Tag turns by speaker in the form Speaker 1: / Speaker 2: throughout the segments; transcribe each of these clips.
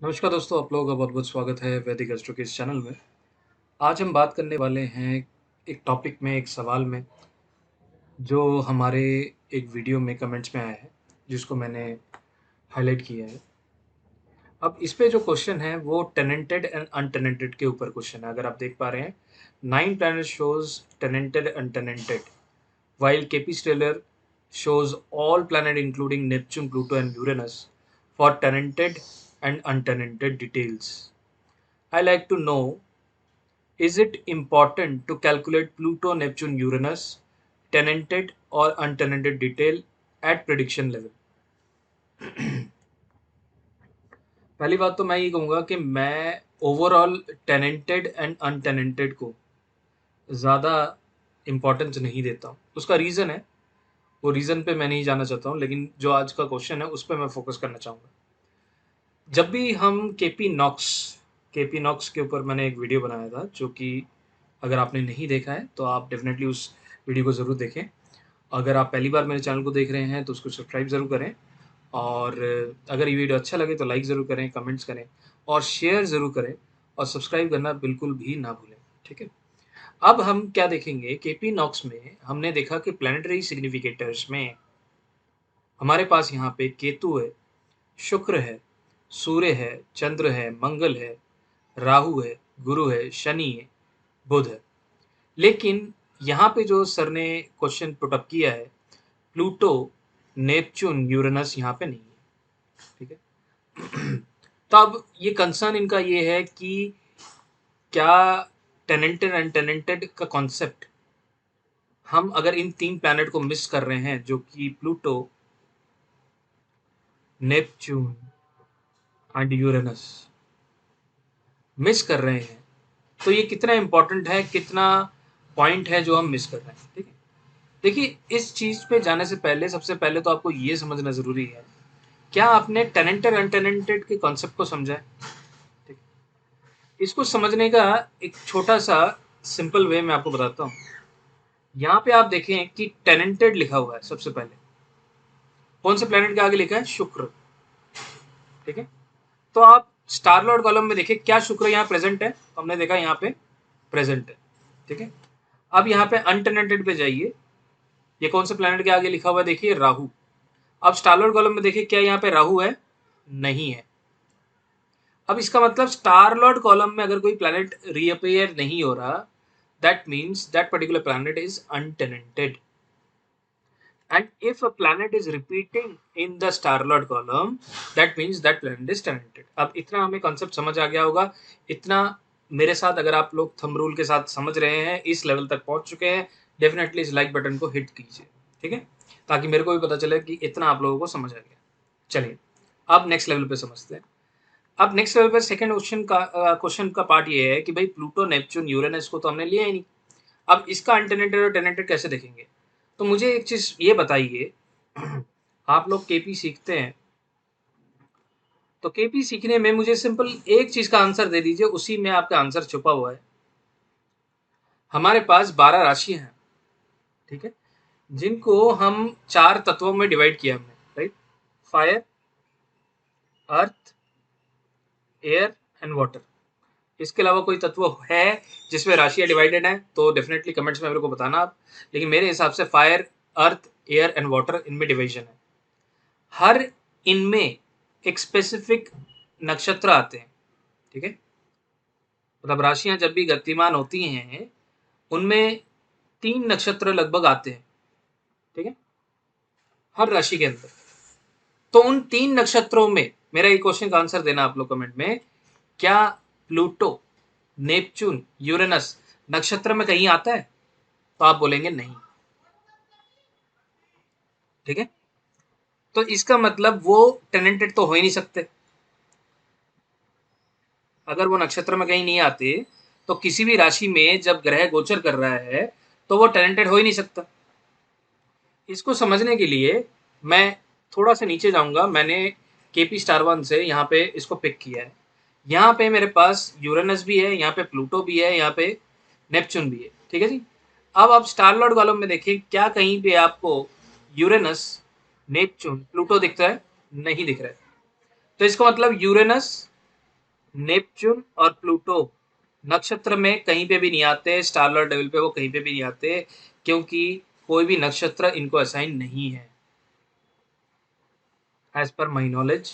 Speaker 1: नमस्कार दोस्तों, आप लोगों का बहुत-बहुत स्वागत है वैदिक एस्ट्रो के इस चैनल में। आज हम बात करने वाले हैं एक टॉपिक में, एक सवाल में, जो हमारे एक वीडियो में कमेंट्स में आया है, जिसको मैंने हाइलाइट किया है। अब इस पे जो क्वेश्चन है वो टेनेंटेड एंड अनटेनेंटेड के ऊपर क्वेश्चन है। अगर आप देख पा रहे हैं, 9 planet shows tenanted untenanted, while KP stellar shows all planet including Neptune, Pluto and Uranus for tenanted and untenanted details. I like to know, is it important to calculate Pluto, Neptune, Uranus tenanted or untenanted detail at prediction level? पहली बात तो मैं ये कहूँगा कि मैं overall टेनेंटेड and अनटेनेंटेड को ज़्यादा इम्पोर्टेंस नहीं देता हूँ। उसका रीज़न है, वो रीज़न पे मैं नहीं जाना चाहता हूँ, लेकिन जो आज का क्वेश्चन है उस पे मैं फोकस करना चाहूँगा। जब भी हम केपी नॉक्स के ऊपर मैंने एक वीडियो बनाया था, जो कि अगर आपने नहीं देखा है तो आप डेफिनेटली उस वीडियो को ज़रूर देखें। अगर आप पहली बार मेरे चैनल को देख रहे हैं तो उसको सब्सक्राइब ज़रूर करें, और अगर ये वीडियो अच्छा लगे तो लाइक ज़रूर करें, कमेंट्स करें और शेयर ज़रूर करें, और सब्सक्राइब करना बिल्कुल भी ना भूलें। ठीक है? अब हम क्या देखेंगे, केपी नॉक्स में हमने देखा कि प्लैनेटरी सिग्निफिकेटर्स में हमारे पास यहाँ पे केतु है, शुक्र है, सूर्य है, चंद्र है, मंगल है, राहु है, गुरु है, शनि है, बुध है। लेकिन यहाँ पे जो सर ने क्वेश्चन पुट अप किया है, प्लूटो, नेपच्यून, यूरेनस यहाँ पे नहीं है। ठीक है? तो अब ये कंसर्न इनका ये है कि क्या टेनेंटेड एंड टेनेंटेड का कॉन्सेप्ट हम अगर इन 3 प्लैनेट को मिस कर रहे हैं, जो कि Pluto, Neptune and Uranus miss कर रहे हैं, तो ये कितना इंपॉर्टेंट है, कितना पॉइंट है जो हम मिस कर रहे हैं। ठीक है? देखिए, इस चीज़ पे जाने से पहले सबसे पहले तो आपको ये समझना ज़रूरी है, क्या आपने टेनेंटेड अनटेनेंटेड के कॉन्सेप्ट को समझा है? ठीक है? इसको समझने का एक छोटा-सा सिंपल वे मैं आपको बताता हूँ। यहाँ पे आप देखें कि टेनेंटेड लिखा हुआ है सबसे पहले। कौन से प्लैनेट के आगे लिखा है? शुक्र। ठीक है? तो आप स्टार लॉर्ड कॉलम में देखिए, क्या शुक्र यहाँ प्रेजेंट है? तो हमने देखा यहाँ पे प्रेजेंट है। ठीक है? अब यहाँ पे अनटेनेंटेड पे जाइए, ये कौन से प्लैनेट के आगे लिखा हुआ है? देखिए, राहु। अब स्टार लॉर्ड कॉलम में देखिए, क्या यहाँ पे राहु है? नहीं है। अब इसका मतलब स्टार लॉर्ड कॉलम में अगर कोई प्लैनेट रीअपियर नहीं हो रहा, that means that particular planet is untenanted. And if a planet is repeating in the star lord column, that means that planet is tenanted. अब इतना हमें कॉन्सेप्ट समझ आ गया होगा। इतना मेरे साथ अगर आप लोग थंब रूल के साथ समझ रहे हैं, इस लेवल तक पहुंच चुके हैं, डेफिनेटली इस लाइक बटन को हिट कीजिए। ठीक है? ताकि मेरे को भी पता चले कि इतना आप लोगों को समझ आ गया। चलिए, अब नेक्स्ट लेवल पे समझते हैं। अब नेक्स्ट लेवल पे सेकंड क्वेश्चन का पार्ट ये है कि भाई प्लूटो, नेपच्यून, यूरेनस को तो हमने लिया ही नहीं। अब इसका अनटेनेंटेड और टेनेंटेड कैसे देखेंगे? तो मुझे एक चीज ये बताइए, आप लोग केपी सीखते हैं, तो केपी सीखने में मुझे सिंपल एक चीज का आंसर दे दीजिए, उसी में आपका आंसर छुपा हुआ है। हमारे पास 12 राशियां हैं। ठीक है? जिनको हम 4 तत्वों में डिवाइड किया हमने, right? Fire, earth, air and water. इसके अलावा कोई तत्व है जिसमें राशियां डिवाइडेड हैं तो डेफिनेटली कमेंट्स में मेरे को बताना आप। लेकिन मेरे हिसाब से fire, earth, air and water, इनमें डिवीजन है। हर इनमें एक स्पेसिफिक नक्षत्र आते हैं। ठीक है? मतलब राशियां जब भी गतिमान होती हैं, उनमें 3 नक्षत्र लगभग आते हैं। ठीक है? हर राशि के अंदर। तो उन 3 नक्षत्रों में मेरा ये क्वेश्चन का आंसर देना आप लोग कमेंट में, क्या प्लूटो, नेपच्यून, यूरेनस नक्षत्र में कहीं आता है? तो आप बोलेंगे नहीं। ठीक है? तो इसका मतलब वो टेनेंटेड तो हो ही नहीं सकते। अगर वो नक्षत्र में कहीं नहीं आते, तो किसी भी राशि में जब ग्रह गोचर कर रहा है तो वो टेनेंटेड हो ही नहीं सकता। इसको समझने के लिए मैं थोड़ा सा नीचे जाऊंगा। मैंने केपी स्टार वन से यहाँ पे इसको पिक किया है। यहाँ पे मेरे पास यूरेनस भी है, यहाँ पे प्लूटो भी है, यहाँ पे नेपच्यून भी है। ठीक है जी? अब आप स्टार लॉर्ड कॉलम में देखिए, क्या कहीं पे आपको यूरेनस, नेपच्यून, प्लूटो दिखता है? नहीं दिख रहा है। तो इसका मतलब यूरेनस नेपच्यून और प्लूटो नक्षत्र में कहीं पे भी नहीं आते, स्टार लॉर्ड लेवल पे वो कहीं पे भी नहीं आते, क्योंकि कोई भी नक्षत्र इनको असाइन नहीं है एज पर माई नॉलेज।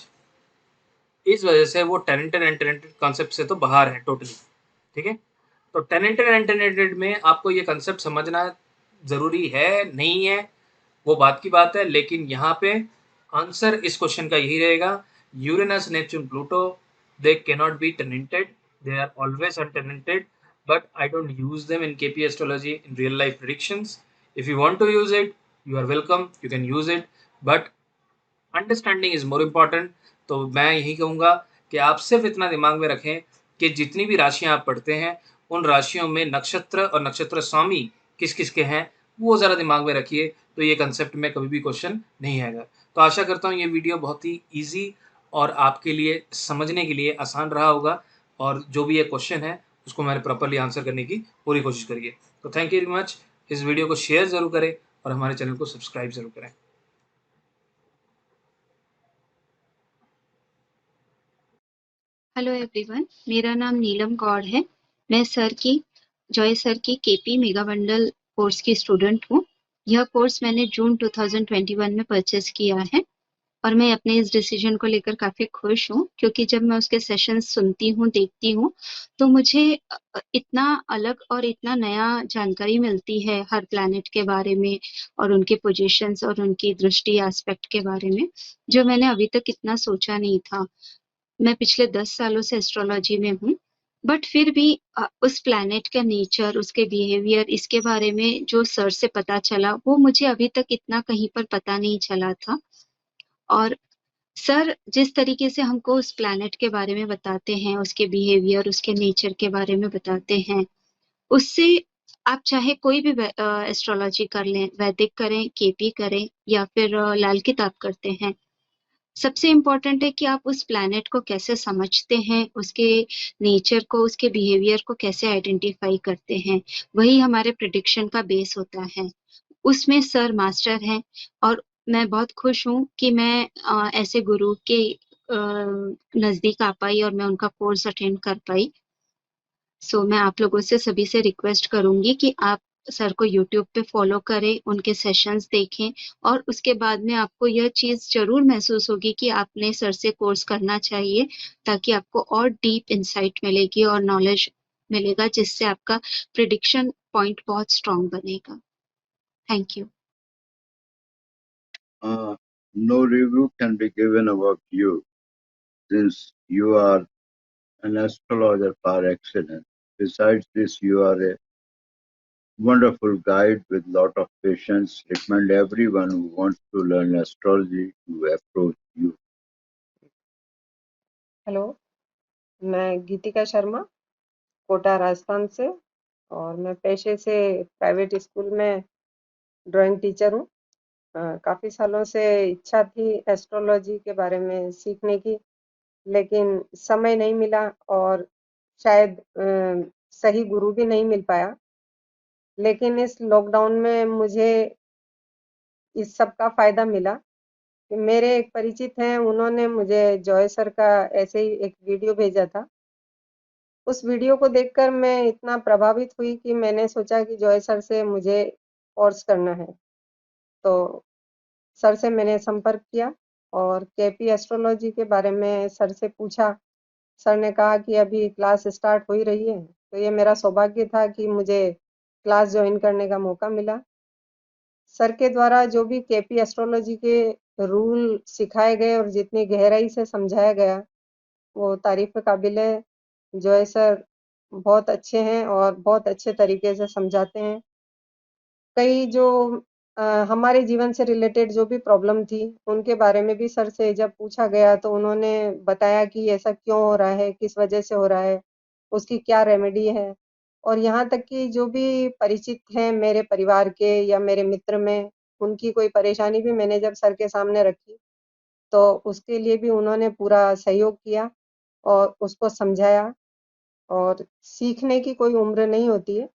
Speaker 1: इस वजह से वो टेनेंटेड एंड टेनेंटेड कॉन्सेप्ट से तो बाहर है टोटली। ठीक है, तो टेनेंटेड एंड टेनेंटेड में आपको ये कॉन्सेप्ट समझना जरूरी है नहीं है वो बात की बात है, लेकिन यहाँ पे आंसर इस क्वेश्चन का यही रहेगा, Uranus Neptune Pluto they cannot be tenanted, they are always untenanted, but I don't use them in KP astrology in real life predictions. If you want to use it, you are welcome, you can use it, but understanding is more important. तो मैं यही कहूँगा कि आप सिर्फ इतना दिमाग में रखें कि जितनी भी राशियां आप पढ़ते हैं उन राशियों में नक्षत्र और नक्षत्र स्वामी किस किस के हैं वो ज़रा दिमाग में रखिए, तो ये कंसेप्ट में कभी भी क्वेश्चन नहीं आएगा। तो आशा करता हूँ ये वीडियो बहुत ही ईजी और आपके लिए समझने के लिए आसान रहा होगा, और जो भी ये क्वेश्चन है उसको मैंने प्रॉपरली आंसर करने की पूरी कोशिश करिए। तो थैंक यू वेरी मच। इस वीडियो को शेयर ज़रूर करें और हमारे चैनल को सब्सक्राइब ज़रूर करें।
Speaker 2: हेलो एवरीवन, मेरा नाम नीलम गौड़ है। मैं जॉय सर की केपी मेगा बंडल कोर्स की स्टूडेंट हूँ। यह कोर्स मैंने जून 2021 में परचेस किया है और मैं अपने इस डिसीजन को लेकर काफी खुश हूँ, क्योंकि जब मैं उसके सेशंस सुनती हूँ, देखती हूँ, तो मुझे इतना अलग और इतना नया जानकारी मिलती है हर प्लैनेट के बारे में और उनके पोजीशंस और उनकी दृष्टि एस्पेक्ट के बारे में, जो मैंने अभी तक इतना सोचा नहीं था। मैं पिछले 10 सालों से एस्ट्रोलॉजी में हूँ, बट फिर भी उस प्लैनेट का नेचर, उसके बिहेवियर, इसके बारे में जो सर से पता चला, वो मुझे अभी तक इतना कहीं पर पता नहीं चला था। और सर जिस तरीके से हमको उस प्लैनेट के बारे में बताते हैं, उसके बिहेवियर, उसके नेचर के बारे में बताते हैं, उससे आप चाहे कोई भी एस्ट्रोलॉजी कर लें, वैदिक करें, केपी करें या फिर लाल किताब करते हैं, सबसे इम्पोर्टेंट है कि आप उस प्लैनेट को कैसे समझते हैं, उसके नेचर को, उसके बिहेवियर को कैसे आइडेंटिफाई करते हैं। वही हमारे प्रिडिक्शन का बेस होता है। उसमें सर मास्टर हैं और मैं बहुत खुश हूँ कि मैं ऐसे गुरु के नजदीक आ पाई और मैं उनका कोर्स अटेंड कर पाई। सो मैं आप लोगों से सभी से रिक्वेस्ट करूंगी कि आप सर को यूट्यूब पे फॉलो करें, उनके सेशंस देखें, और उसके बाद में आपको यह चीज जरूर महसूस होगी कि आपने सर से कोर्स करना चाहिए, ताकि आपको और डीप इंसाइट मिलेगी और नॉलेज मिलेगा, जिससे आपका प्रिडिक्शन पॉइंट बहुत स्ट्रांग बनेगा। Thank you.
Speaker 3: No review can be given about you, since you are an astrologer par excellence. Besides this, you are a wonderful guide with lot of patience. Recommend everyone who wants to learn astrology to approach you.
Speaker 4: Hello, मैं गीतिका शर्मा, कोटा राजस्थान से, और मैं पेशे से private school में drawing teacher हूँ। काफ़ी सालों से इच्छा थी एस्ट्रोलॉजी के बारे में सीखने की, लेकिन समय नहीं मिला और शायद सही गुरु भी नहीं मिल पाया। लेकिन इस लॉकडाउन में मुझे इस सब का फ़ायदा मिला कि मेरे एक परिचित हैं, उन्होंने मुझे जॉय सर का ऐसे ही एक वीडियो भेजा था। उस वीडियो को देखकर मैं इतना प्रभावित हुई कि मैंने सोचा कि जॉय सर से मुझे कोर्स करना है। तो सर से मैंने संपर्क किया और केपी एस्ट्रोलॉजी के बारे में सर से पूछा। सर ने कहा कि अभी क्लास स्टार्ट हो ही रही है, तो ये मेरा सौभाग्य था कि मुझे क्लास ज्वाइन करने का मौका मिला। सर के द्वारा जो भी केपी एस्ट्रोलॉजी के रूल सिखाए गए और जितनी गहराई से समझाया गया, वो तारीफ के काबिल है। जॉय सर बहुत अच्छे हैं और बहुत अच्छे तरीके से समझाते हैं। कई जो हमारे जीवन से रिलेटेड जो भी प्रॉब्लम थी, उनके बारे में भी सर से जब पूछा गया तो उन्होंने बताया कि ऐसा क्यों हो रहा है, किस वजह से हो रहा है, उसकी क्या रेमेडी है। और यहाँ तक कि जो भी परिचित हैं मेरे परिवार के या मेरे मित्र में, उनकी कोई परेशानी भी मैंने जब सर के सामने रखी, तो उसके लिए भी उन्होंने पूरा सहयोग किया और उसको समझाया। और सीखने की कोई उम्र नहीं होती है,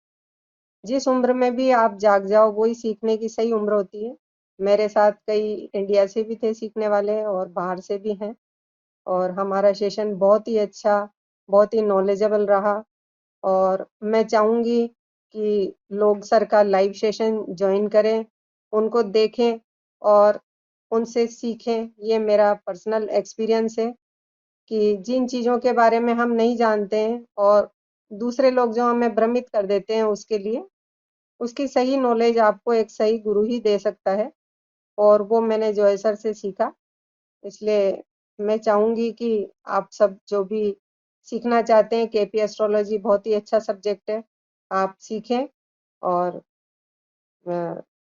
Speaker 4: जिस उम्र में भी आप जाग जाओ वही सीखने की सही उम्र होती है। मेरे साथ कई इंडिया से भी थे सीखने वाले और बाहर से भी हैं, और हमारा सेशन बहुत ही अच्छा बहुत ही नॉलेजेबल रहा और मैं चाहूँगी कि लोग सर का लाइव सेशन जॉइन करें, उनको देखें और उनसे सीखें। ये मेरा पर्सनल एक्सपीरियंस है कि जिन चीज़ों के बारे में हम नहीं जानते हैं और दूसरे लोग जो हमें भ्रमित कर देते हैं उसके लिए, उसकी सही नॉलेज आपको एक सही गुरु ही दे सकता है और वो मैंने जॉय सर से सीखा। इसलिए मैं चाहूँगी कि आप सब जो भी सीखना चाहते हैं, केपी एस्ट्रोलॉजी बहुत ही अच्छा सब्जेक्ट है, आप सीखें और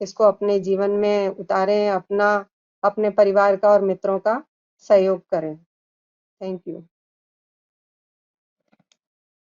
Speaker 4: इसको अपने जीवन में उतारें, अपने परिवार का और मित्रों का सहयोग करें। Thank you.